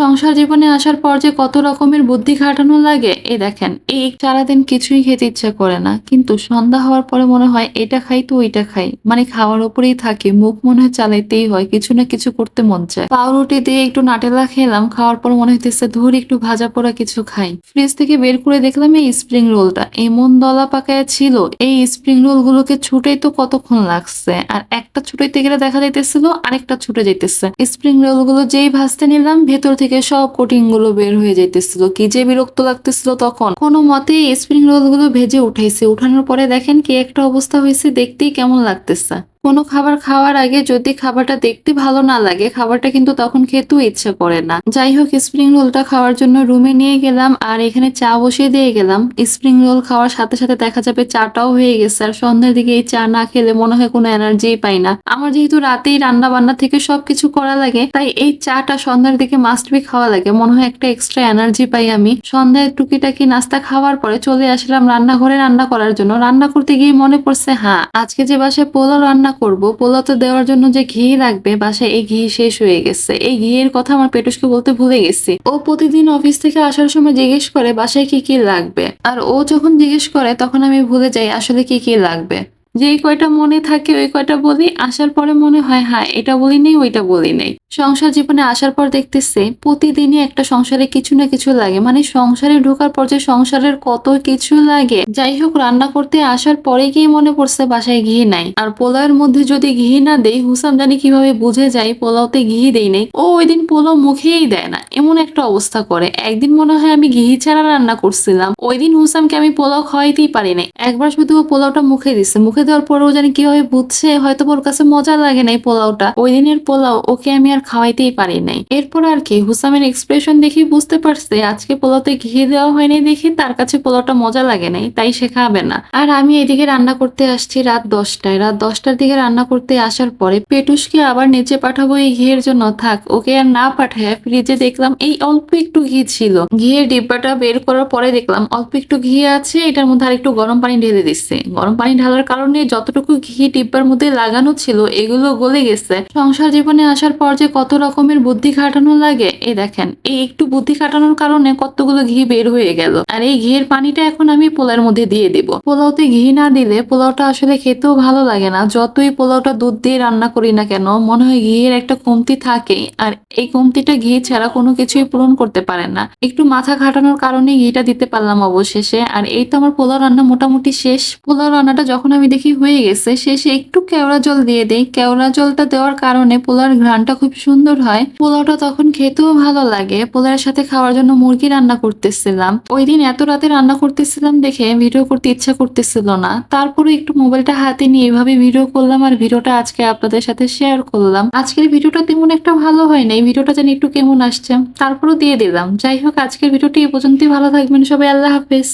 সংসার জীবনে আসার পর যে কত রকমের বুদ্ধি খাটানো লাগে এই দেখেন এই সারাদিন কিছুই খেতে ইচ্ছা করে না কিন্তু সন্ধ্যা হওয়ার পরে মনে হয় এটা খাই তো ওইটা খাই মানে খাওয়ার উপরেই থাকে মুখ মনে হয় চালাইতেই হয় কিছু না কিছু করতে মন চায় পাউরুটি দিয়ে একটু নাটেলা খেলাম খাওয়ার পর মনে হইতেছে ধর একটু ভাজা পোড়া কিছু খাই ফ্রিজ থেকে বের করে দেখলাম এই স্প্রিং রোলটা এমন দলা পাকায় ছিল এই স্প্রিং রোল গুলোকে ছুটেই তো কতক্ষণ লাগছে আর একটা ছুটাইতে গেলে দেখা যাইতেছিল আরেকটা ছুটে যাইতেছে স্প্রিং রোল গুলো যেই ভাজতে নিলাম ভেতর থেকে সব কোটিং গুলো বের হয়ে যাইতেছিল কি যে বিরক্ত লাগতেছিল তখন কোনো মতে স্প্রিং রোল গুলো ভেজে উঠাইছে উঠানোর পরে দেখেন কি একটা অবস্থা হয়েছে দেখতেই কেমন লাগতেছে কোনো খাবার খাওয়ার আগে যদি খাবারটা দেখতে ভালো না লাগে খাবারটা কিন্তু তখন খেতেও ইচ্ছা করে না যাই হোক স্প্রিং রোলটা খাওয়ার জন্য রুমে নিয়ে গেলাম আর এখানে চা বসিয়ে দিয়ে গেলাম স্প্রিং রোল খাওয়ার সাথে সাথে দেখা যাবে চাটাও হয়ে গেছে আর সন্ধ্যার দিকে এই চা না খেলে মনে হয় কোনো এনার্জি পাই না আমার যেহেতু রাতেই রান্না বান্না থেকে সবকিছু করা লাগে তাই এই চাটা সন্ধ্যার দিকে মাস্ট বি খাওয়া লাগে মনে হয় একটা এক্সট্রা এনার্জি পাই আমি সন্ধ্যায় টুকিটাকি নাস্তা খাওয়ার পরে চলে আসলাম রান্নাঘরে রান্না করার জন্য রান্না করতে গিয়ে মনে পড়ছে হ্যাঁ আজকে যে বাসায় পোলাও রান্না করব পোলাওতে দেওয়ার জন্য যে ঘি লাগবে বাসায় এই ঘি শেষ হয়ে গেছে এই ঘিয়ের কথা আমার পেটুসকে বলতে ভুলে গেছি ও প্রতিদিন অফিস থেকে আসার সময় জিজ্ঞেস করে বাসায় কি কি লাগবে আর ও যখন জিজ্ঞেস করে তখন আমি ভুলে যাই আসলে কি কি লাগবে যেই কয়টা মনে থাকে ওই কয়টা বলি আসার পরে মনে হয় হ্যাঁ এটা বলি নেই ওইটা বলি নেই সংসার জীবনে আসার পর দেখতেছে প্রতিদিনই একটা সংসারে কিছু না কিছু লাগে মানে সংসারে ঢোকার পর যে সংসারের কত কিছু লাগে যাই হোক রান্না করতে আসার পরে গিয়ে মনে পড়ছে বাসায় ঘি নাই আর পোলাওয়ের মধ্যে যদি ঘি না দেই হুসাম জানি কিভাবে বুঝে যায় পোলাওতে ঘি দেই নাই ও ওই দিন পোলাও মুখেই দেয় না এমন একটা অবস্থা করে একদিন মনে হয় আমি ঘি ছাড়া রান্না করছিলাম ওই দিন হুসামকে আমি পোলাও খাওয়াইতেই পারি নাই একবার শুধু ও পোলাওটা মুখে দিচ্ছে মুখে দেওয়ার পরেও জানি কিভাবে বুঝছে হয়তো ওর কাছে মজা লাগে নাই পোলাওটা ওই দিনের পোলাও ওকে আমি আর খাওয়াইতেই পারি নাই এরপর আর কি হুসামের এক্সপ্রেশন দেখি বুঝতে পারছে আজকে পোলাওতে ঘি দেওয়া হয়নি দেখি তার কাছে পোলাওটা মজা লাগে নাই তাই সে খাবে না আর আমি এদিকে রান্না করতে আসছি রাত 10টায় রাত 10টার দিকে রান্না করতে আসার পরে পেটুসকে আবার নিচে পাঠাবো এই ঘিয়ের জন্য থাক ওকে আর না পাঠায় ফ্রিজে দেখলাম এই অল্প একটু ঘি ছিল ঘিয়ের ডিব্বাটা বের করার পরে দেখলাম অল্প একটু ঘি আছে এটার মধ্যে আর একটু গরম পানি ঢেলে দিচ্ছে গরম পানি ঢালার কারণে যতটুকু ঘি ডিব্বার মধ্যে লাগানো ছিল এগুলো গলে গেছে সংসার জীবনে আসার পর যে কত রকমের বুদ্ধি খাটানো লাগে এই দেখেন এই একটু বুদ্ধি খাটানোর কারণে কতগুলো ঘি বের হয়ে গেল আর এই ঘিয়ের পানিটা এখন আমি পোলাওর মধ্যে দিয়ে দিব পোলাওতে ঘি না দিলে পোলাওটা আসলে খেতেও ভালো লাগে না যতই পোলাওটা দুধ দিয়ে রান্না করি না কেন মনে হয় ঘিয়ের একটা কমতি থাকেই আর এই কমতিটা ঘি ছাড়া কোনো কিছুই পূরণ করতে পারে না একটু মাথা খাটানোর কারণে ঘিটা দিতে পারলাম অবশেষে আর এই তো আমার পোলাও রান্না মোটামুটি শেষ পোলাও রান্নাটা যখন আমি দেখি হয়ে গেছে শেষে একটু কেওড়া জল দিয়ে দেই কেওড়া জলটা দেওয়ার কারণে পোলাওর ঘ্রাণটা খুব সুন্দর হয় পোলাওটা তখন খেতেও ভালো লাগে পোলাওয়ের সাথে খাওয়ার জন্য মুরগি রান্না করতেছিলাম ওই দিন এত রাতে রান্না করতেছিলাম দেখে ভিডিও করতে ইচ্ছা করতেছিল না তারপরে একটু মোবাইলটা হাতে নিয়ে এভাবে ভিডিও করলাম আর ভিডিওটা আজকে আপনাদের সাথে শেয়ার করলাম আজকের ভিডিওটা তেমন একটা ভালো হয় নাই ভিডিওটা জানি একটু কেমন আসছে তারপরেও দিয়ে দিলাম যাই হোক আজকের ভিডিওটি এই পর্যন্তই ভালো থাকবেন সবাই আল্লাহ হাফেজ।